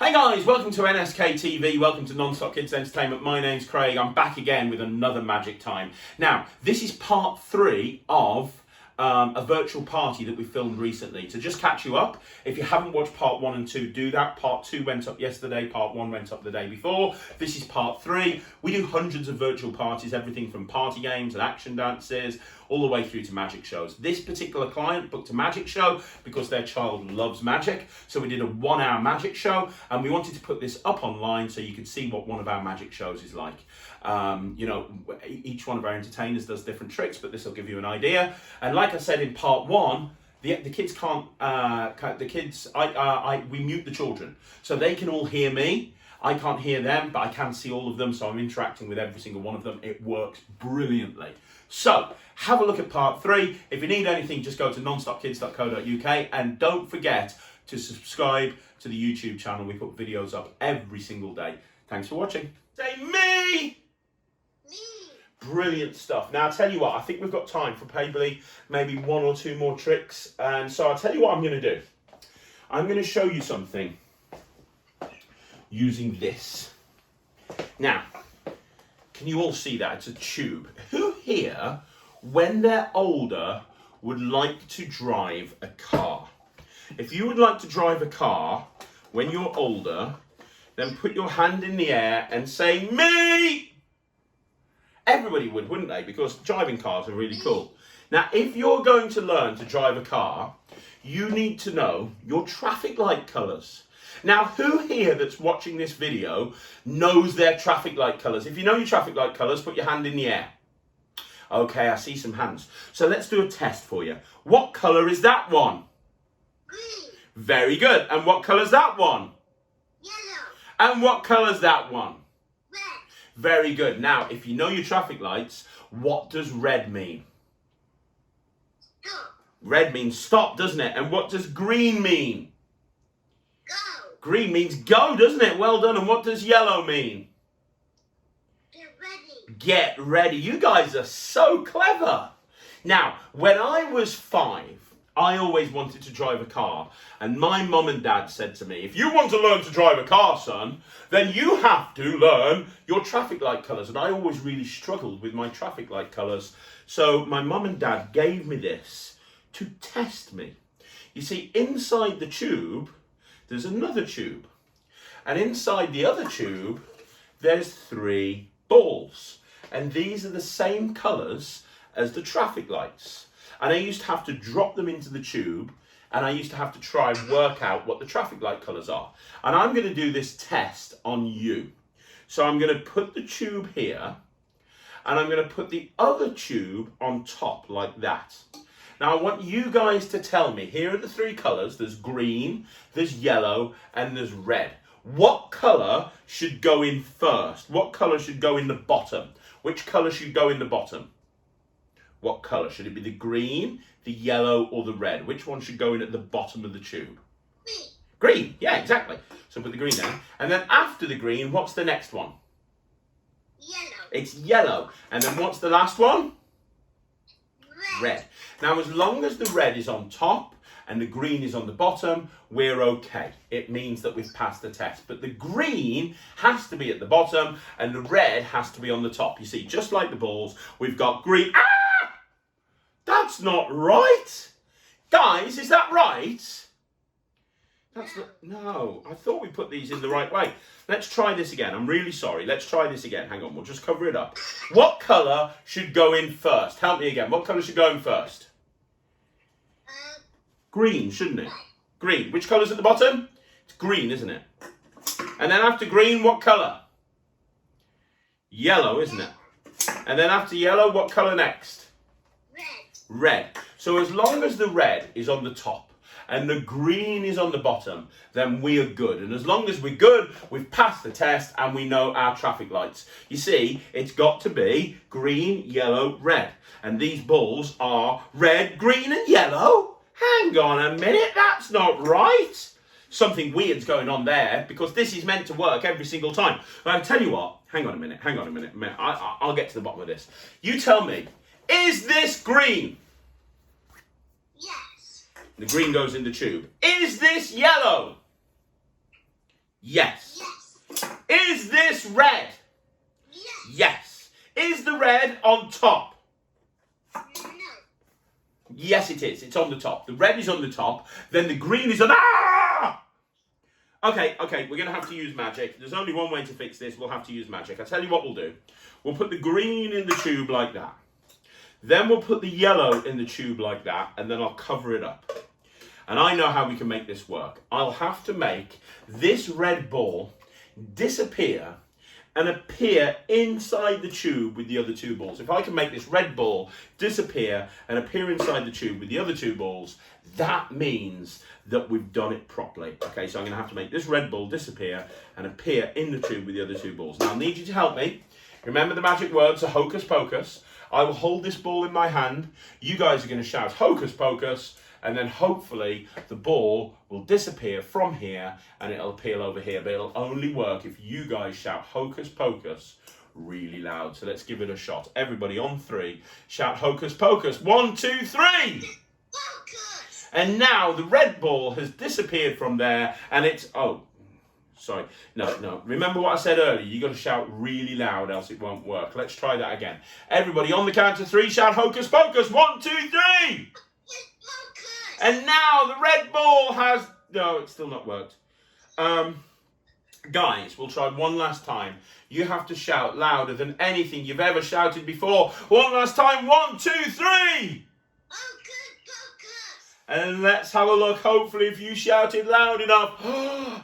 Hey guys, welcome to NSK TV, welcome to Non-Stop Kids Entertainment. My name's Craig, I'm back again with another magic time. Now, this is part 3 of a virtual party that we filmed recently. To just catch you up, if you haven't watched part 1 and 2, do that. Part 2 went up yesterday, part 1 went up the day before. This is part 3. We do hundreds of virtual parties, everything from party games and action dances, all the way through to magic shows. This particular client booked a magic show because their child loves magic. So we did a 1-hour magic show and we wanted to put this up online so you could see what one of our magic shows is like. Each one of our entertainers does different tricks, but this will give you an idea. And like I said in part 1, the kids can't, we mute the children. So they can all hear me. I can't hear them, but I can see all of them. So I'm interacting with every single one of them. It works brilliantly. So have a look at part 3. If you need anything, just go to nonstopkids.co.uk and don't forget to subscribe to the YouTube channel. We put videos up every single day. Thanks for watching. Say me! Brilliant stuff. Now, I'll tell you what, I think we've got time for maybe 1 or 2 more tricks. And so I'll tell you what I'm going to do. I'm going to show you something using this. Now, can you all see that? It's a tube. Who here, when they're older, would like to drive a car? If you would like to drive a car when you're older, then put your hand in the air and say, me! Everybody would, wouldn't they? Because driving cars are really cool. Now, if you're going to learn to drive a car, you need to know your traffic light colours. Now, who here that's watching this video knows their traffic light colours? If you know your traffic light colours, put your hand in the air. Okay, I see some hands. So let's do a test for you. What colour is that one? Green. Very good. And what colour's that one? Yellow. And what colour's that one? Red. Very good. Now, if you know your traffic lights, what does red mean? Stop. Red means stop, doesn't it? And what does green mean? Go. Green means go, doesn't it? Well done. And what does yellow mean? Get ready. Get ready. You guys are so clever. Now, when I was 5, I always wanted to drive a car. And my mum and dad said to me, if you want to learn to drive a car, son, then you have to learn your traffic light colours. And I always really struggled with my traffic light colours. So my mum and dad gave me this to test me. You see, inside the tube, there's another tube. And inside the other tube, there's 3 balls. And these are the same colours as the traffic lights. And I used to have to drop them into the tube and I used to have to try and work out what the traffic light colours are. And I'm going to do this test on you. So I'm going to put the tube here and I'm going to put the other tube on top like that. Now I want you guys to tell me, here are the 3 colours. There's green, there's yellow and there's red. What colour should go in first? What colour should go in the bottom? Which colour should go in the bottom? What colour? Should it be the green, the yellow, or the red? Which one should go in at the bottom of the tube? Green. Green, yeah, exactly. So put the green down. And then after the green, what's the next one? Yellow. It's yellow. And then what's the last one? Red. Now, as long as the red is on top and the green is on the bottom, we're okay. It means that we've passed the test. But the green has to be at the bottom and the red has to be on the top. You see, just like the balls, we've got green. Ah! That's not right. Guys, is that right? No, I thought we put these in the right way. Let's try this again. I'm really sorry. Let's try this again. Hang on, we'll just cover it up. What colour should go in first? Help me again. What colour should go in first? Green, shouldn't it? Green. Which colour's at the bottom? It's green, isn't it? And then after green, what colour? Yellow, isn't it? And then after yellow, what colour next? Red. So as long as the red is on the top and the green is on the bottom, then we are good. And as long as we're good, we've passed the test and we know our traffic lights. You see, it's got to be green, yellow, red. And these balls are red, green and yellow? Hang on a minute, that's not right. Something weird's going on there because this is meant to work every single time. But I'll tell you what, hang on a minute. I'll get to the bottom of this. You tell me, is this green? Yes. The green goes in the tube. Is this yellow? Yes. Yes. Is this red? Yes. Yes. Is the red on top? No. Yes, it is. It's on the top. The red is on the top. Then the green is on... Ah! Okay, we're going to have to use magic. There's only one way to fix this. We'll have to use magic. I'll tell you what we'll do. We'll put the green in the tube like that. Then we'll put the yellow in the tube like that, and then I'll cover it up. And I know how we can make this work. I'll have to make this red ball disappear and appear inside the tube with the other two balls. If I can make this red ball disappear and appear inside the tube with the other two balls, that means that we've done it properly. Okay, so I'm going to have to make this red ball disappear and appear in the tube with the other two balls. Now, I need you to help me. Remember the magic words are hocus pocus. I will hold this ball in my hand. You guys are going to shout hocus pocus, and then hopefully the ball will disappear from here and it'll appear over here. But it'll only work if you guys shout hocus pocus really loud. So let's give it a shot. Everybody on 3, shout hocus pocus. 1, 2, 3. Focus. And now the red ball has disappeared from there and it's... Oh, sorry. No. Remember what I said earlier. You've got to shout really loud else it won't work. Let's try that again. Everybody on the count of 3, shout hocus pocus. 1, 2, 3. Focus. And now the red ball has... No, it's still not worked. Guys, we'll try one last time. You have to shout louder than anything you've ever shouted before. One last time. 1, 2, 3. And let's have a look. Hopefully, if you shouted loud enough,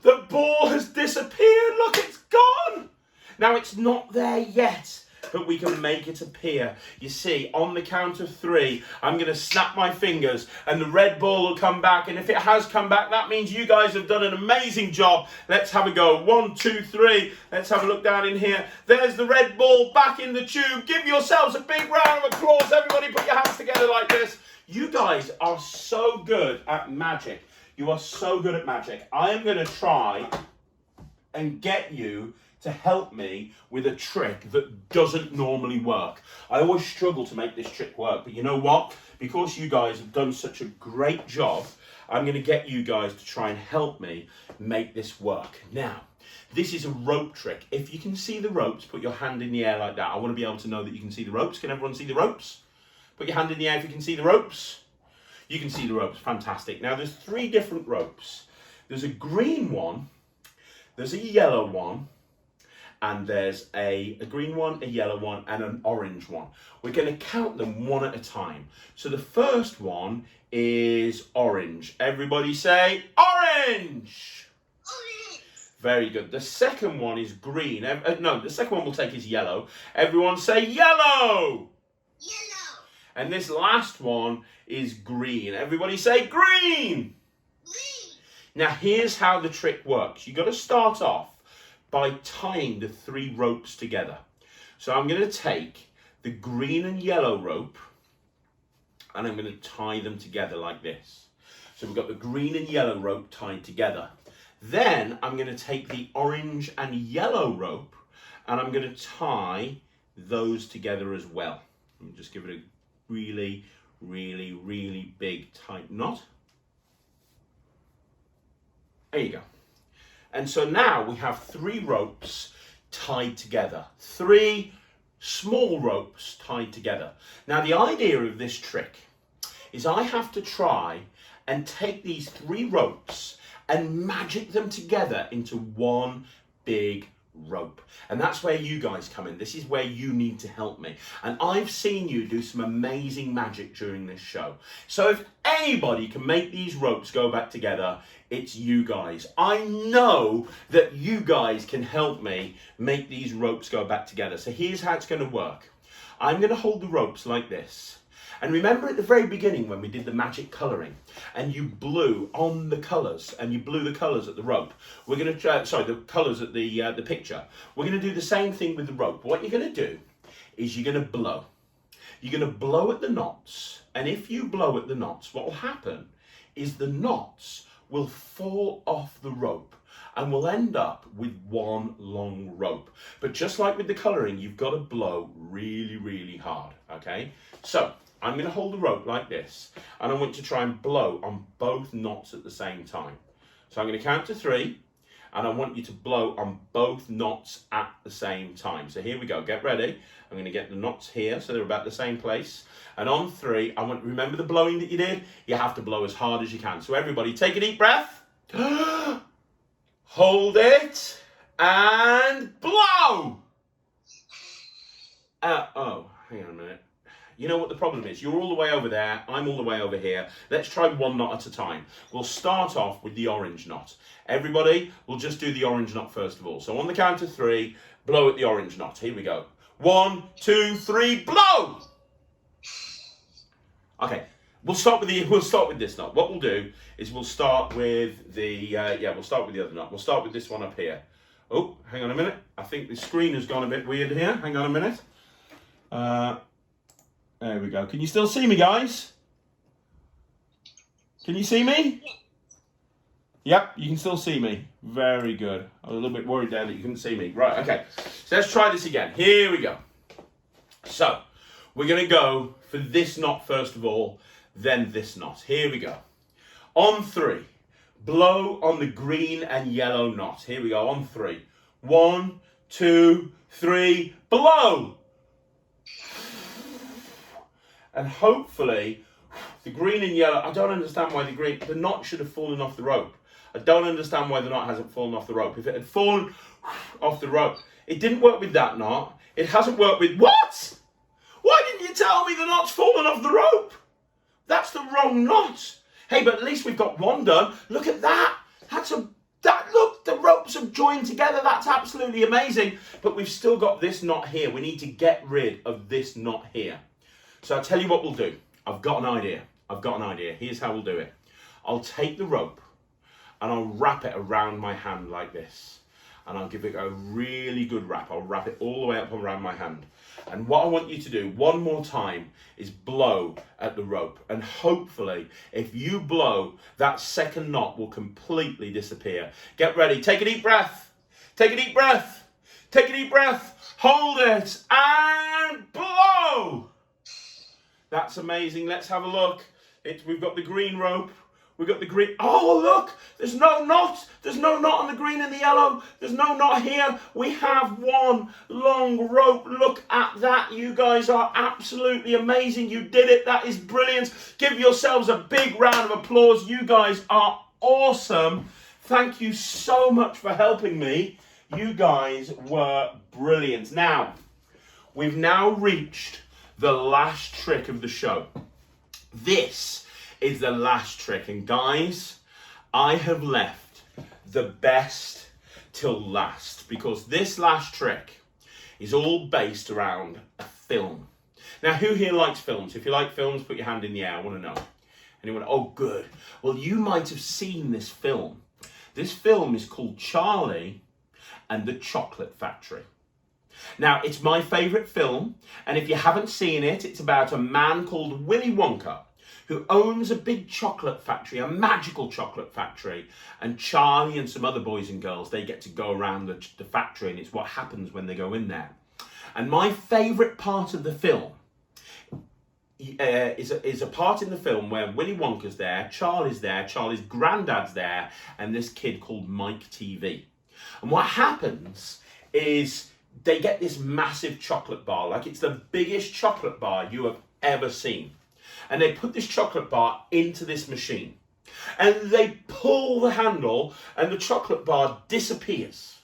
the ball has disappeared. Look, it's gone. Now, it's not there yet, but we can make it appear. You see, on the count of 3, I'm going to snap my fingers and the red ball will come back. And if it has come back, that means you guys have done an amazing job. Let's have a go. 1, 2, 3. Let's have a look down in here. There's the red ball back in the tube. Give yourselves a big round of applause. Everybody put your hands together like this. You guys are so good at magic. You are so good at magic. I am going to try and get you to help me with a trick that doesn't normally work. I always struggle to make this trick work, but you know what? Because you guys have done such a great job, I'm going to get you guys to try and help me make this work. Now, this is a rope trick. If you can see the ropes, put your hand in the air like that. I want to be able to know that you can see the ropes. Can everyone see the ropes? Put your hand in the air if you can see the ropes. You can see the ropes. Fantastic. Now, there's 3 different ropes. There's a green one, there's a yellow one, and there's a green one, a yellow one, and an orange one. We're going to count them one at a time. So the first one is orange. Everybody say orange. Orange. Very good. The second one is green. No, the second one we'll take is yellow. Everyone say yellow. Yellow. And this last one is green. Everybody say green. Green. Now here's how the trick works. You've got to start off by tying the 3 ropes together. So I'm going to take the green and yellow rope and I'm going to tie them together like this. So we've got the green and yellow rope tied together. Then I'm going to take the orange and yellow rope and I'm going to tie those together as well. Let me just give it a really, really, really big tight knot. There you go. And so now we have 3 ropes tied together. 3 small ropes tied together. Now the idea of this trick is I have to try and take these 3 ropes and magic them together into one big rope. And that's where you guys come in. This is where you need to help me. And I've seen you do some amazing magic during this show. So if anybody can make these ropes go back together, it's you guys. I know that you guys can help me make these ropes go back together. So here's how it's going to work. I'm going to hold the ropes like this. And remember at the very beginning when we did the magic colouring and you blew on the colours and you blew the colours at the rope. We're going to, the colours at the picture. We're going to do the same thing with the rope. What you're going to do is you're going to blow. You're going to blow at the knots. And if you blow at the knots, what will happen is the knots will fall off the rope and we'll end up with one long rope. But just like with the colouring, you've got to blow really, really hard, okay? So I'm going to hold the rope like this, and I want to try and blow on both knots at the same time. So I'm going to count to 3, and I want you to blow on both knots at the same time. So here we go, get ready. I'm going to get the knots here so they're about the same place. And on 3, I want, remember the blowing that you did? You have to blow as hard as you can. So everybody take a deep breath. Hold it and blow. Oh, hang on a minute. You know what the problem is? You're all the way over there, I'm all the way over here. Let's try one knot at a time. We'll start off with the orange knot. Everybody, we'll just do the orange knot first of all. So on the count of 3, blow at the orange knot. Here we go. 1, 2, 3, blow! Okay, we'll start with this knot. What we'll do is we'll start with the we'll start with the other knot. We'll start with this one up here. Oh, hang on a minute. I think the screen has gone a bit weird here. Hang on a minute. There we go. Can you still see me, guys? Can you see me? Yep, you can still see me. Very good. I was a little bit worried there that you couldn't see me. Right, okay. So let's try this again. Here we go. So, we're going to go for this knot first of all, then this knot. Here we go. On 3, blow on the green and yellow knot. Here we go, on 3. 1, 2, 3, blow! And hopefully, the green and yellow, I don't understand why the knot should have fallen off the rope. I don't understand why the knot hasn't fallen off the rope. If it had fallen off the rope, it didn't work with that knot. It hasn't worked with, what? Why didn't you tell me the knot's fallen off the rope? That's the wrong knot. Hey, but at least we've got one done. Look at that. Look, the ropes have joined together. That's absolutely amazing. But we've still got this knot here. We need to get rid of this knot here. So I'll tell you what we'll do. I've got an idea. Here's how we'll do it. I'll take the rope and I'll wrap it around my hand like this. And I'll give it a really good wrap. I'll wrap it all the way up around my hand. And what I want you to do one more time is blow at the rope. And hopefully, if you blow, that second knot will completely disappear. Get ready. Take a deep breath. Take a deep breath. Take a deep breath. Hold it and blow. That's amazing. Let's have a look. We've got the green rope. We've got the green. Oh, look. There's no knot. There's no knot on the green and the yellow. There's no knot here. We have one long rope. Look at that. You guys are absolutely amazing. You did it. That is brilliant. Give yourselves a big round of applause. You guys are awesome. Thank you so much for helping me. You guys were brilliant. Now, we've now reached the last trick of the show. This is the last trick. And guys, I have left the best till last because this last trick is all based around a film. Now, who here likes films? If you like films, put your hand in the air. I want to know. Anyone? Oh, good. Well, you might have seen this film. This film is called Charlie and the Chocolate Factory. Now, it's my favourite film, and if you haven't seen it, it's about a man called Willy Wonka who owns a big chocolate factory, a magical chocolate factory, and Charlie and some other boys and girls, they get to go around the factory, and it's what happens when they go in there. And my favourite part of the film is a part in the film where Willy Wonka's there, Charlie's there, Charlie's granddad's there, and this kid called Mike TV. And what happens is they get this massive chocolate bar, like it's the biggest chocolate bar you have ever seen. And they put this chocolate bar into this machine. And they pull the handle and the chocolate bar disappears.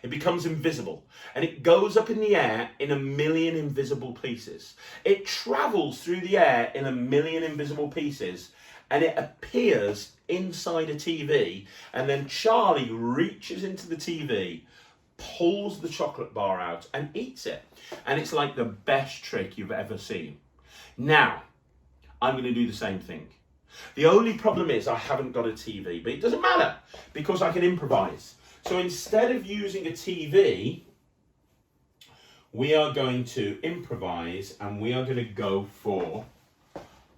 It becomes invisible. And it goes up in the air in 1,000,000 invisible pieces. It travels through the air in 1,000,000 invisible pieces. And it appears inside a TV. And then Charlie reaches into the TV, pulls the chocolate bar out and eats it. And it's like the best trick you've ever seen. Now, I'm going to do the same thing. The only problem is I haven't got a TV, but it doesn't matter because I can improvise. So instead of using a TV, we are going to improvise and we are going to go for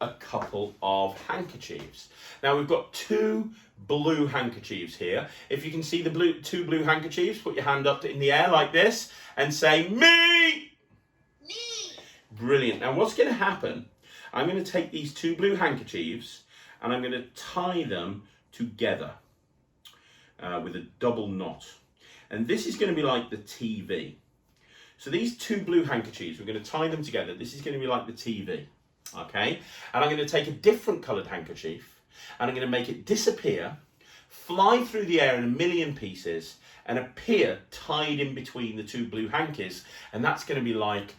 a couple of handkerchiefs. Now we've got 2 blue handkerchiefs here. If you can see the 2 blue handkerchiefs, put your hand up in the air like this and say, me! Me. Brilliant. Now what's going to happen, I'm going to take these 2 blue handkerchiefs and I'm going to tie them together. with a double knot. And this is going to be like the TV. So these two blue handkerchiefs, we're going to tie them together. This is going to be like the TV, okay? And I'm going to take a different coloured handkerchief and I'm going to make it disappear, fly through the air in a million pieces and appear tied in between the two blue hankies. And that's going to be like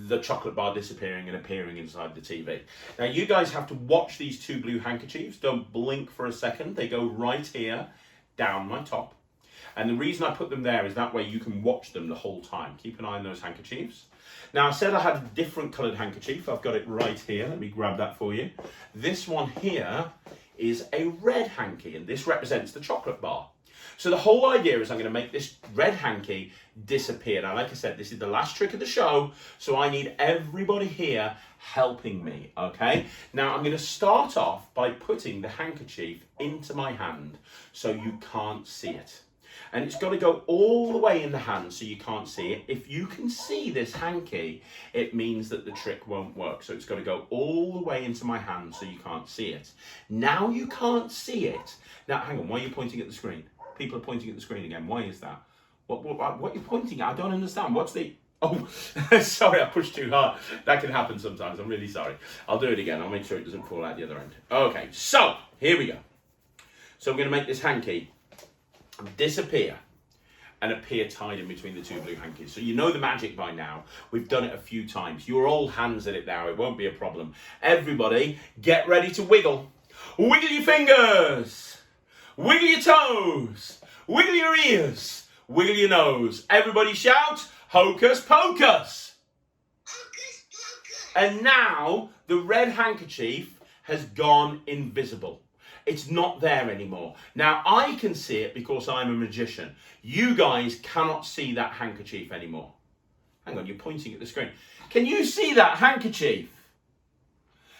the chocolate bar disappearing and appearing inside the TV. Now you guys have to watch these two blue handkerchiefs. Don't blink for a second. They go right here down my top. And the reason I put them there is that way you can watch them the whole time. Keep an eye on those handkerchiefs. Now I said I had a different coloured handkerchief. I've got it right here. Let me grab that for you. This one here is a red hanky and this represents the chocolate bar. So the whole idea is I'm going to make this red hanky disappear. Now, like I said, this is the last trick of the show, so I need everybody here helping me, okay? Now, I'm going to start off by putting the handkerchief into my hand so you can't see it. And it's got to go all the way in the hand so you can't see it. If you can see this hanky, it means that the trick won't work. So it's got to go all the way into my hand so you can't see it. Now you can't see it. Now, hang on, why are you pointing at the screen? People are pointing at the screen again. Why is that? What are you pointing at? I don't understand. What's the... Oh, sorry, I pushed too hard. That can happen sometimes. I'm really sorry. I'll do it again. I'll make sure it doesn't fall out the other end. Okay, so here we go. So we're going to make this hanky disappear and appear tied in between the two blue hankies. So you know the magic by now. We've done it a few times. You're all hands at it now. It won't be a problem. Everybody, get ready to wiggle. Wiggle your fingers. Wiggle your toes, wiggle your ears, wiggle your nose. Everybody shout, hocus pocus. Hocus pocus. And now the red handkerchief has gone invisible. It's not there anymore. Now I can see it because I'm a magician. You guys cannot see that handkerchief anymore. Hang on, you're pointing at the screen. Can you see that handkerchief?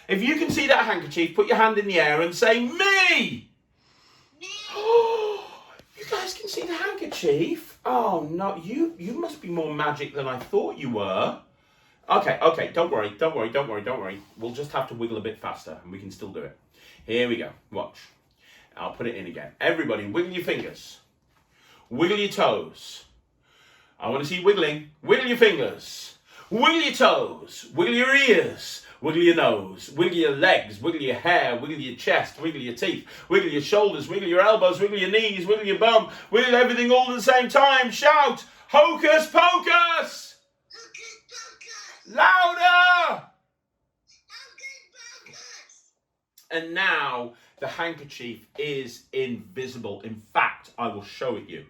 If you can see that handkerchief, put your hand in the air and say, me! You guys can see the handkerchief? Oh no, you must be more magic than I thought you were. Okay, don't worry. We'll just have to wiggle a bit faster and we can still do it. Here we go, watch. I'll put it in again. Everybody, wiggle your fingers. Wiggle your toes. I want to see wiggling. Wiggle your fingers. Wiggle your toes. Wiggle your ears. Wiggle your nose, wiggle your legs, wiggle your hair, wiggle your chest, wiggle your teeth, wiggle your shoulders, wiggle your elbows, wiggle your knees, wiggle your bum, wiggle everything all at the same time. Shout, hocus pocus! Hocus pocus. Louder! Hocus pocus. And now the handkerchief is invisible. In fact, I will show it you.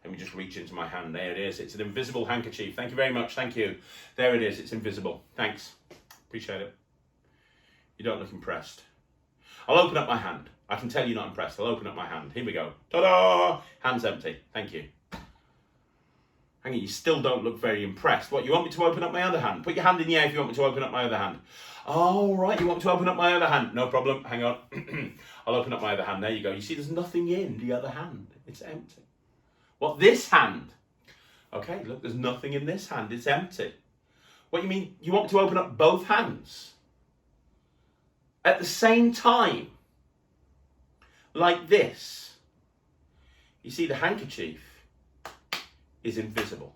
Let me just reach into my hand. There it is. It's an invisible handkerchief. Thank you very much. Thank you. There it is. It's invisible. Thanks. Appreciate it. You don't look impressed. I'll open up my hand. I can tell you're not impressed. I'll open up my hand. Here we go. Ta-da! Hand's empty. Thank you. Hang on, you still don't look very impressed. What, you want me to open up my other hand? Put your hand in the air if you want me to open up my other hand. Oh, right, you want me to open up my other hand. No problem. Hang on. I'll open up my other hand. There you go. You see, there's nothing in the other hand. It's empty. What, this hand? Okay, look, there's nothing in this hand. It's empty. What, you mean you want me to open up both hands? At the same time? Like this? You see, the handkerchief is invisible.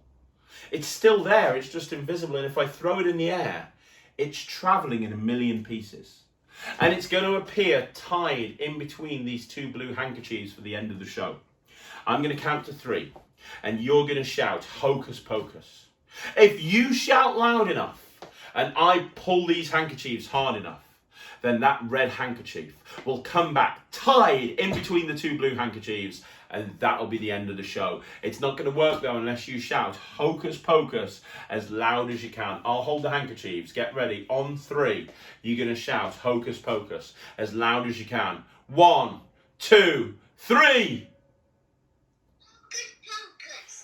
It's still there, it's just invisible. And if I throw it in the air, it's traveling in a million pieces. And it's going to appear tied in between these two blue handkerchiefs for the end of the show. I'm going to count to 3. And you're going to shout, hocus pocus. If you shout loud enough and I pull these handkerchiefs hard enough, then that red handkerchief will come back tied in between the two blue handkerchiefs and that'll be the end of the show. It's not going to work though unless you shout hocus pocus as loud as you can. I'll hold the handkerchiefs. Get ready. On 3, you're going to shout hocus pocus as loud as you can. 1, 2, 3.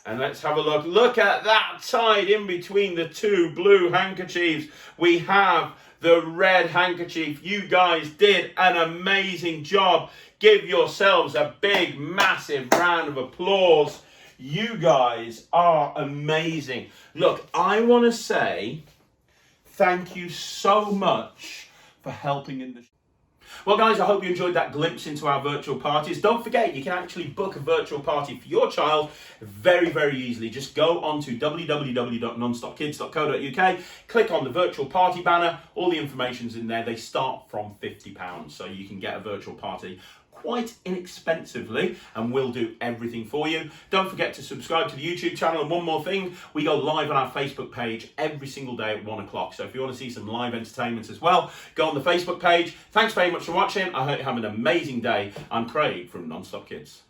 And let's have a look. Look at that tied in between the two blue handkerchiefs. We have the red handkerchief. You guys did an amazing job. Give yourselves a big, massive round of applause. You guys are amazing. Look, I want to say thank you so much for helping in the show. Well, guys, I hope you enjoyed that glimpse into our virtual parties. Don't forget, you can actually book a virtual party for your child very, very easily. Just go on to www.nonstopkids.co.uk, click on the virtual party banner. All the information's in there. They start from £50, so you can get a virtual party quite inexpensively, and we'll do everything for you. Don't forget to subscribe to the YouTube channel, and one more thing, we go live on our Facebook page every single day at 1 o'clock, so if you want to see some live entertainment as well, go on the Facebook page. Thanks very much for watching. I hope you have an amazing day. I'm Craig from Non-Stop Kids.